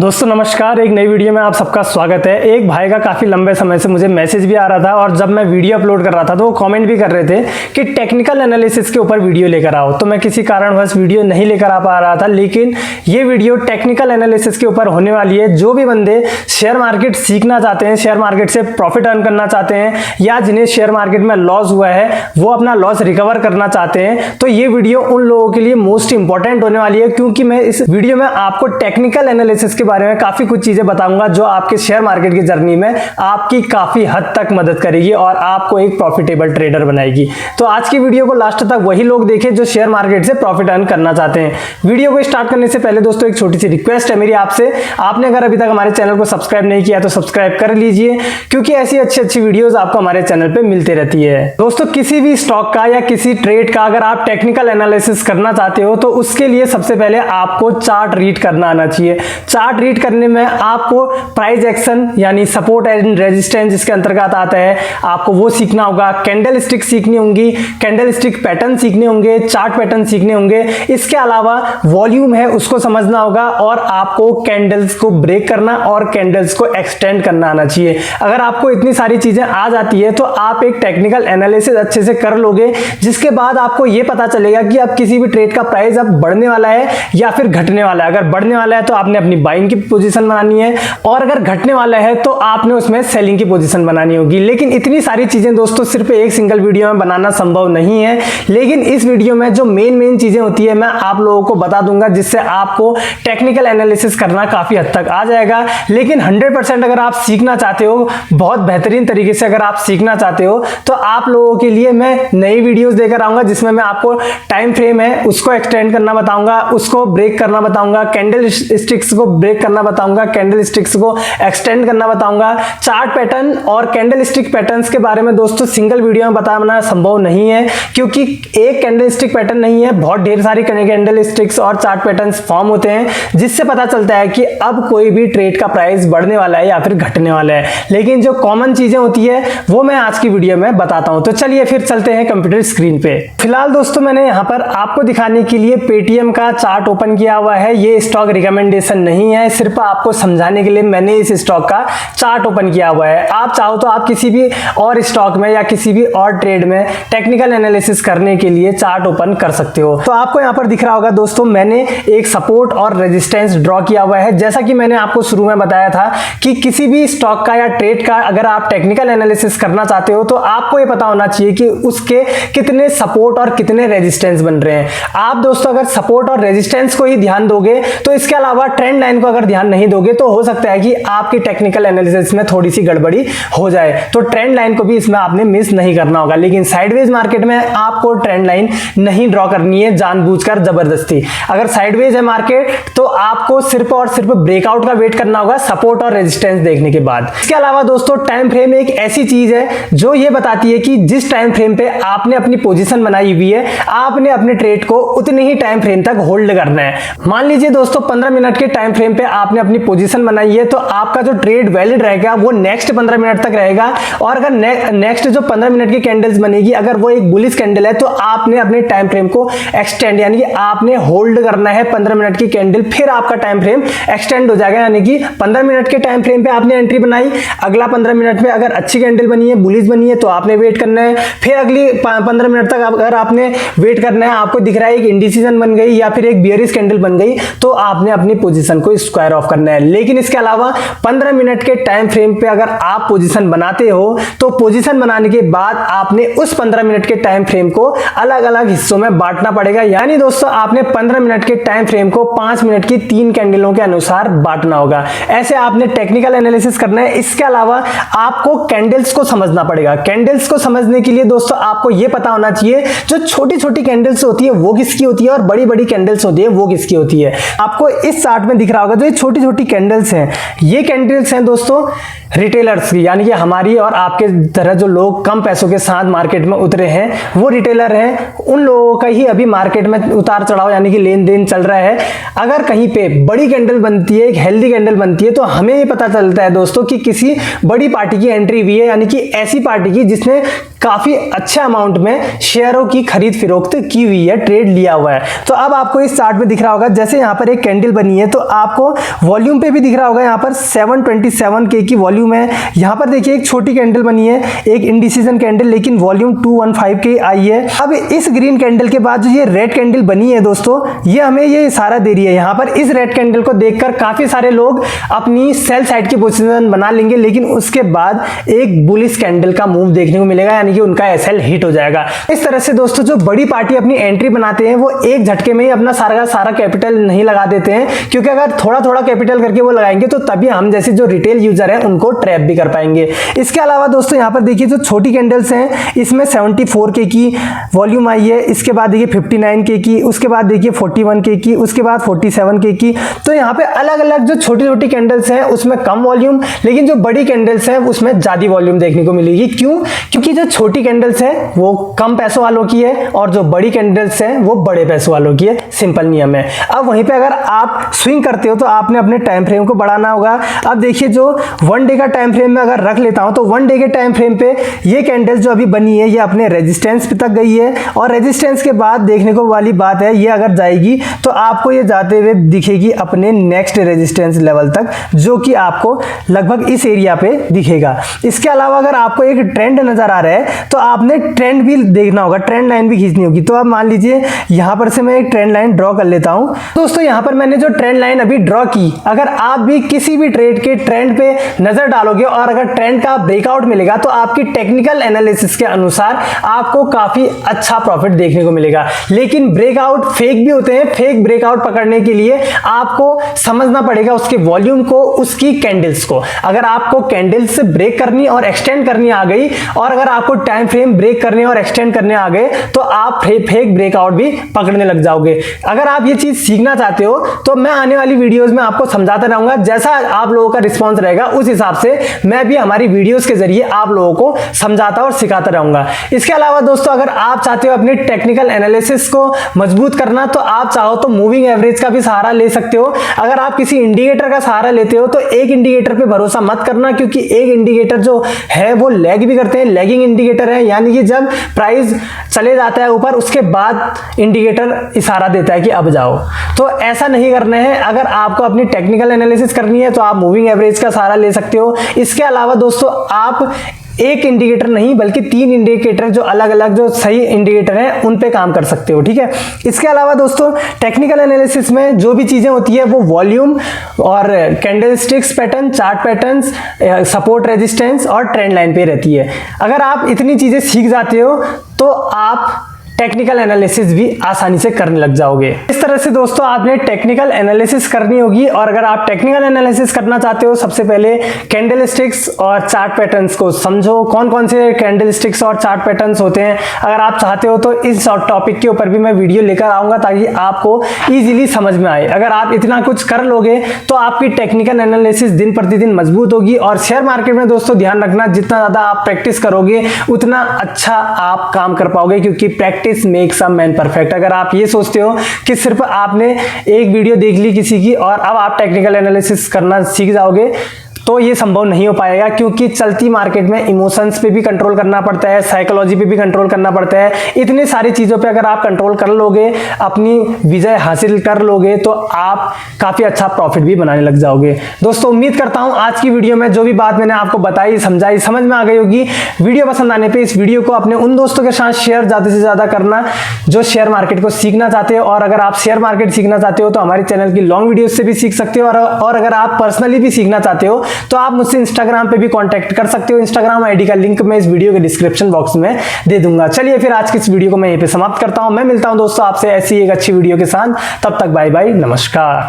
दोस्तों नमस्कार, एक नई वीडियो में आप सबका स्वागत है। एक भाई का काफ़ी लंबे समय से मुझे मैसेज भी आ रहा था और जब मैं वीडियो अपलोड कर रहा था तो वो कमेंट भी कर रहे थे कि टेक्निकल एनालिसिस के ऊपर वीडियो लेकर आओ। तो मैं किसी कारणवश वीडियो नहीं लेकर आ पा रहा था, लेकिन ये वीडियो टेक्निकल एनालिसिस के ऊपर होने वाली है। जो भी बंदे शेयर मार्केट सीखना चाहते हैं, शेयर मार्केट से प्रॉफिट अर्न करना चाहते हैं, या जिन्हें शेयर मार्केट में लॉस हुआ है वो अपना लॉस रिकवर करना चाहते हैं, तो ये वीडियो उन लोगों के लिए मोस्ट इंपॉर्टेंट होने वाली है। क्योंकि मैं इस वीडियो में आपको टेक्निकल एनालिसिस के बारे में काफी कुछ चीजें बताऊंगा जो आपके शेयर मार्केट की जर्नी में आपकी काफी हद तक मदद करेगी और आपको एक प्रॉफिटेबल ट्रेडर बनाएगी। तो आज की वीडियो को लास्ट तक वही लोग देखें जो शेयर मार्केट से प्रॉफिट अर्न करना चाहते हैं। वीडियो को स्टार्ट करने से पहले दोस्तों एक छोटी सी रिक्वेस्ट है मेरी आपसे, आपने अगर अभी तक हमारे चैनल को सब्सक्राइब नहीं किया तो सब्सक्राइब कर लीजिए, क्योंकि ऐसी अच्छी वीडियोस आपको हमारे चैनल पे मिलती रहती है। दोस्तों किसी भी स्टॉक का या किसी ट्रेड का अगर आप टेक्निकल एनालिसिस करना चाहते हो तो उसके लिए सबसे पहले आपको चार्ट रीड करना आना चाहिए। चार्ट रीड करने में आपको प्राइस एक्शन यानी सपोर्ट एंड रेजिस्टेंस जिसके अंतर्गत आता है आपको वो सीखना होगा, कैंडल स्टिक सीखनी होंगी, कैंडल स्टिक पैटर्न सीखने होंगे, चार्ट पैटर्न सीखने होंगे। इसके अलावा वॉल्यूम है उसको समझना होगा और आपको कैंडल्स को ब्रेक करना और कैंडल्स को एक्सटेंड करना आना चाहिए। अगर आपको इतनी सारी चीजें आ जाती है तो आप एक टेक्निकल एनालिसिस अच्छे से कर लोगे, जिसके बाद आपको यह पता चलेगा कि अब किसी भी ट्रेड का प्राइस अब बढ़ने वाला है या फिर घटने वाला है। अगर बढ़ने वाला है तो आपने अपनी बाइंग की पोजीशन बनानी है और अगर घटने वाला है तो आपने उसमें सेलिंग की पोजीशन बनानी होगी। लेकिन इतनी सारी चीजें दोस्तों सिर्फ एक सिंगल वीडियो में बनाना संभव नहीं है, लेकिन इस वीडियो में जो मेन चीजें होती है मैं आप लोगों को बता दूंगा, जिससे आपको टेक्निकल एनालिसिस करना काफी हद तक आ जाएगा। लेकिन 100% अगर आप सीखना चाहते हो, बहुत बेहतरीन तरीके से अगर आप सीखना चाहते हो, तो आप लोगों के लिए मैं नई वीडियोस देकर आऊंगा जिसमें मैं आपको टाइम फ्रेम है उसको एक्सटेंड करना बताऊंगा, उसको ब्रेक करना बताऊंगा, कैंडल स्टिक्स को ब्रेक करना बताऊंगा, कैंडल स्टिक्स को एक्सटेंड करना बताऊंगा। चार्ट पैटर्न और कैंडल स्टिक पैटर्न्स के बारे में दोस्तों सिंगल वीडियो में बताना संभव नहीं है, क्योंकि एक कैंडल स्टिक पैटर्न नहीं है, बहुत ढेर सारी कैंडल स्टिक्स और चार्ट पैटर्न्स फॉर्म होते हैं, जिससे पता चलता है कि अब कोई भी ट्रेड का प्राइस बढ़ने वाला है या फिर घटने वाला है। लेकिन जो कॉमन चीजें होती है वो मैं आज की वीडियो में बताता हूं। तो चलिए फिर चलते हैं कंप्यूटर स्क्रीन पे। फिलहाल दोस्तों मैंने यहां पर आपको दिखाने के लिए पेटीएम का चार्ट ओपन किया हुआ है। ये स्टॉक रिकमेंडेशन नहीं है, सिर्फ आपको समझाने के लिए मैंने इस स्टॉक का चार्ट ओपन किया हुआ है। आप चाहो तो आप किसी भी और स्टॉक में या किसी भी और ट्रेड में टेक्निकल एनालिसिस करने के लिए चार्ट ओपन कर सकते हो। तो आपको यहां पर दिख रहा होगा दोस्तों, मैंने एक सपोर्ट और रेजिस्टेंस ड्रॉ किया हुआ है। जैसा कि मैंने आपको शुरू में बताया था कि किसी भी स्टॉक का या ट्रेड का अगर आप टेक्निकल एनालिसिस करना चाहते हो तो आपको यह पता होना चाहिए कि उसके कितने सपोर्ट और कितने रेजिस्टेंस बन रहे हैं। आप दोस्तों अगर सपोर्ट और रेजिस्टेंस को ही ध्यान दोगे तो इसके अलावा ट्रेंड लाइन को अगर ध्यान नहीं दोगे तो हो सकता है कि आपकी टेक्निकल एनालिसिस में थोड़ी सी गड़बड़ी हो जाए। तो ट्रेंड लाइन को भी इसमें आपने मिस नहीं करना होगा। लेकिन साइडवेज मार्केट में आपको ट्रेंड लाइन नहीं ड्रॉ करनी है जानबूझकर जबरदस्ती। अगर साइडवेज है मार्केट तो आपको सिर्फ और सिर्फ ब्रेकआउट का वेट करना होगा सपोर्ट और रेजिस्टेंस देखने के बाद। इसके अलावा दोस्तों टाइम फ्रेम एक ऐसी चीज है जो ये बताती है कि जिस टाइम फ्रेम पे आपने अपनी पोजीशन बनाई हुई है आपने अपने ट्रेड को उतने ही टाइम फ्रेम तक होल्ड करना है। मान लीजिए दोस्तों 15 मिनट के टाइम फ्रेम पे आपने अपनी पोजीशन बनाई है तो आपका जो ट्रेड वैलिड रहेगा वो नेक्स्ट 15 मिनट तक रहेगा। और अगर नेक्स्ट जो 15 मिनट की कैंडल्स बनेगी अगर वो एक बुलिश कैंडल है तो आपने अपने टाइम फ्रेम को एक्सटेंड यानी कि आपने होल्ड करना है 15 मिनट की कैंडल, फिर आपका टाइम फ्रेम एक्सटेंड हो जाएगा। यानी कि 15 मिनट के टाइम फ्रेम पे आपने एंट्री बनाई, अगला 15 मिनट में अगर अच्छी कैंडल बनी है, बुलिश बनी है तो आपने वेट करना है, फिर अगली 15 मिनट तक अगर आपने वेट करना है, आपको दिख रहा है एक इंडिसीजन बन गई या फिर एक बियरिश कैंडल बन गई तो आपने अपनी पोजीशन को स्क्वायर ऑफ करना है। लेकिन इसके अलावा 15 मिनट के टाइम फ्रेम पे अगर आप पोजीशन बनाते हो तो पोजीशन बनाने के बाद आपने उस 15 मिनट के टाइम फ्रेम को अलग अलग हिस्सों में बांटना पड़ेगा। यानी दोस्तों आपने 15 मिनट के टाइम फ्रेम को 5 मिनट की 3 कैंडलों के अनुसार बांटना होगा। ऐसे आपने टेक्निकल एनालिसिस करना है। इसके अलावा आपको कैंडल्स को समझना पड़ेगा। कैंडल्स को समझने के लिए दोस्तों आपको यह पता होना चाहिए जो छोटी छोटी कैंडल्स होती है वो किसकी होती है और बड़ी बड़ी कैंडल्स होती है वो किसकी होती है। आपको इस चार्ट में दिख रहा होगा जो ये छोटी छोटी कैंडल्स हैं, ये कैंडल्स हैं दोस्तों रिटेलर्स की, यानी कि हमारी और आपके तरह जो लोग कम पैसों के साथ मार्केट में उतरे हैं वो रिटेलर हैं। उन लोगों का ही अभी मार्केट में उतार चढ़ाव यानी कि लेन देन चल रहा है। अगर कहीं पे बड़ी कैंडल बनती है, एक हेल्दी कैंडल बनती है, तो हमें ये पता चलता है दोस्तों कि किसी बड़ी पार्टी की एंट्री हुई है, यानी कि ऐसी पार्टी की जिसने काफी अच्छे अमाउंट में शेयरों की खरीद फरोख्त की हुई है, ट्रेड लिया हुआ है। तो अब आपको इस चार्ट में दिख रहा होगा जैसे यहाँ पर एक कैंडल बनी है तो आपको वॉल्यूम पे भी दिख रहा होगा, यहाँ पर 727K की वॉल्यूम है। यहाँ पर देखिए एक छोटी कैंडल बनी है, एक इंडिसीजन कैंडल, लेकिन वॉल्यूम 215K आई है। अब इस ग्रीन कैंडल के बाद जो ये रेड कैंडल बनी है दोस्तों, ये हमें ये इशारा दे रही है। यहाँ पर इस रेड कैंडल को देखकर काफी सारे लोग अपनी सेल साइड की पोजीशन बना लेंगे, लेकिन उसके बाद एक बुलिश कैंडल का मूव देखने को मिलेगा, यानी कि उनका एसएल हिट हो जाएगा। इस तरह से दोस्तों जो बड़ी पार्टी अपनी एंट्री बनाते हैं वो एक झटके में ही अपना सारा कैपिटल नहीं लगा देते हैं, क्योंकि अगर थोड़ा थोड़ा कैपिटल करके वो लगाएंगे तो तभी हम जैसे जो रिटेल यूजर है उनको ट्रैप भी कर पाएंगे। इसके अलावा दोस्तों यहाँ पर देखिए जो छोटी कैंडल्स हैं, इसमें 74K की वॉल्यूम आई है, इसके बाद देखिए 59K की, उसके बाद देखिए 41K की, उसके बाद 47K की। तो यहाँ पे अलग अलग जो छोटी छोटी कैंडल्स हैं उसमें कम वॉल्यूम, लेकिन जो बड़ी कैंडल्स हैं उसमें ज्यादा वॉल्यूम देखने को मिलेगी। क्यों? क्योंकि जो छोटी कैंडल्स है वो कम पैसों वालों की है और जो बड़ी कैंडल्स है वो बड़े पैसों वालों की है। सिंपल नियम है। अब वहीं पे अगर आप स्विंग करते हो तो आपने अपने टाइम फ्रेम को बढ़ाना होगा। अब देखिए जो 1 डे का टाइम फ्रेम में अगर रख लेता हूं तो 1 डे के टाइम फ्रेम पे ये कैंडल्स जो अभी बनी है ये अपने रेजिस्टेंस पे तक गई है, और रेजिस्टेंस के बाद देखने को वाली बात है, ये अगर जाएगी तो आपको ये जाते हुए दिखेगी अपने नेक्स्ट रेजिस्टेंस लेवल तक, जो कि आपको लगभग इस एरिया पे दिखेगा। इसके अलावा अगर आपको एक ट्रेंड नजर आ रहा है तो आपने ट्रेंड भी देखना होगा, ट्रेंड लाइन भी खींचनी होगी। तो अब मान लीजिए यहां पर से मैं एक ट्रेंड लाइन ड्रॉ कर लेता हूं। दोस्तों यहां पर मैंने जो ट्रेंड लाइन अभी ड्रॉ की, अगर आप भी किसी भी ट्रेड के ट्रेंड पे नजर डालोगे और अगर ट्रेंड का ब्रेकआउट मिलेगा तो आपकी टेक्निकल एनालिसिस के अनुसार आपको काफी अच्छा प्रॉफिट देखने को मिलेगा। लेकिन ब्रेकआउट फेक भी होते हैं। फेक ब्रेकआउट पकड़ने के लिए आपको समझना पड़ेगा उसके वॉल्यूम को, उसकी कैंडल्स को। अगर आपको कैंडल्स से ब्रेक करनी और एक्सटेंड करनी आ गई, और अगर आपको टाइम फ्रेम ब्रेक करने और एक्सटेंड करने आ गए, तो आप फेक ब्रेकआउट भी पकड़ने लग जाओगे। अगर आप ये चीज सीखना चाहते हो तो मैं आने वाली वीडियोस में आपको समझाता रहूंगा। जैसा आप लोगों का रिस्पांस रहेगा उस हिसाब से मैं भी हमारी वीडियोस के जरिए आप लोगों को समझाता और सिखाता रहूंगा। इसके अलावा दोस्तों अगर आप चाहते हो अपनी टेक्निकल एनालिसिस को मजबूत करना, तो आप चाहो तो मूविंग एवरेज का भी सहारा ले सकते हो। अगर आप किसी इंडिकेटर का सहारा लेते हो तो एक इंडिकेटर पे भरोसा मत करना, क्योंकि एक इंडिकेटर जो है वो लैग भी करते हैं, लैगिंग इंडिकेटर है, यानी कि जब प्राइस चले जाता है ऊपर उसके बाद इंडिकेटर इशारा देता है कि अब जाओ। तो ऐसा नहीं करना है। अगर आपको अपनी टेक्निकल एनालिसिस करनी है तो आप मूविंग एवरेज का सहारा ले सकते हो। इसके अलावा दोस्तों आप एक इंडिकेटर नहीं बल्कि 3 इंडिकेटर जो अलग अलग जो सही इंडिकेटर हैं उन पे काम कर सकते हो, ठीक है। इसके अलावा दोस्तों टेक्निकल एनालिसिस में जो भी चीजें होती है वो वॉल्यूम और candlesticks pattern, chart patterns, support resistance और ट्रेंड लाइन पे रहती है। अगर आप इतनी चीजें सीख जाते हो तो आप टेक्निकल एनालिसिस भी आसानी से करने लग जाओगे। इस तरह से दोस्तों आपने टेक्निकल एनालिसिस करनी होगी, और अगर आप टेक्निकल एनालिसिस करना चाहते हो सबसे पहले कैंडलस्टिक्स और चार्ट पैटर्न्स को समझो, कौन कौन से कैंडलस्टिक्स और चार्ट पैटर्न्स होते हैं। अगर आप चाहते हो तो इस टॉपिक के ऊपर भी मैं वीडियो लेकर आऊंगा ताकि आपको इजीली समझ में आए। अगर आप इतना कुछ कर लोगे तो आपकी टेक्निकल एनालिसिस दिन प्रतिदिन मजबूत होगी। और शेयर मार्केट में दोस्तों ध्यान रखना, जितना ज्यादा आप प्रैक्टिस करोगे उतना अच्छा आप काम कर पाओगे, क्योंकि practice makes a man perfect. अगर आप ये सोचते हो कि सिर्फ आपने एक वीडियो देख ली किसी की और अब आप टेक्निकल एनालिसिस करना सीख जाओगे, तो ये संभव नहीं हो पाएगा, क्योंकि चलती मार्केट में इमोशंस पे भी कंट्रोल करना पड़ता है, साइकोलॉजी पे भी कंट्रोल करना पड़ता है। इतनी सारी चीजों पे अगर आप कंट्रोल कर लोगे, अपनी विजय हासिल कर लोगे, तो आप काफी अच्छा प्रॉफिट भी बनाने लग जाओगे। दोस्तों उम्मीद करता हूं आज की वीडियो में जो भी बात मैंने आपको बताई, समझाई, समझ में आ गई होगी। वीडियो पसंद आने पर इस वीडियो को अपने उन दोस्तों के साथ शेयर ज्यादा से ज्यादा करना जो शेयर मार्केट को सीखना चाहते हो। और अगर आप शेयर मार्केट सीखना चाहते हो तो हमारे चैनल की लॉन्ग वीडियो से भी सीख सकते हो, और अगर आप पर्सनली भी सीखना चाहते हो तो आप मुझसे इंस्टाग्राम पे भी कांटेक्ट कर सकते हो। इंस्टाग्राम आईडी का लिंक मैं इस वीडियो के डिस्क्रिप्शन बॉक्स में दे दूंगा। चलिए फिर आज की इस वीडियो को मैं यहीं पे समाप्त करता हूं। मैं मिलता हूं दोस्तों आपसे ऐसी एक अच्छी वीडियो के साथ। तब तक बाय बाय, नमस्कार।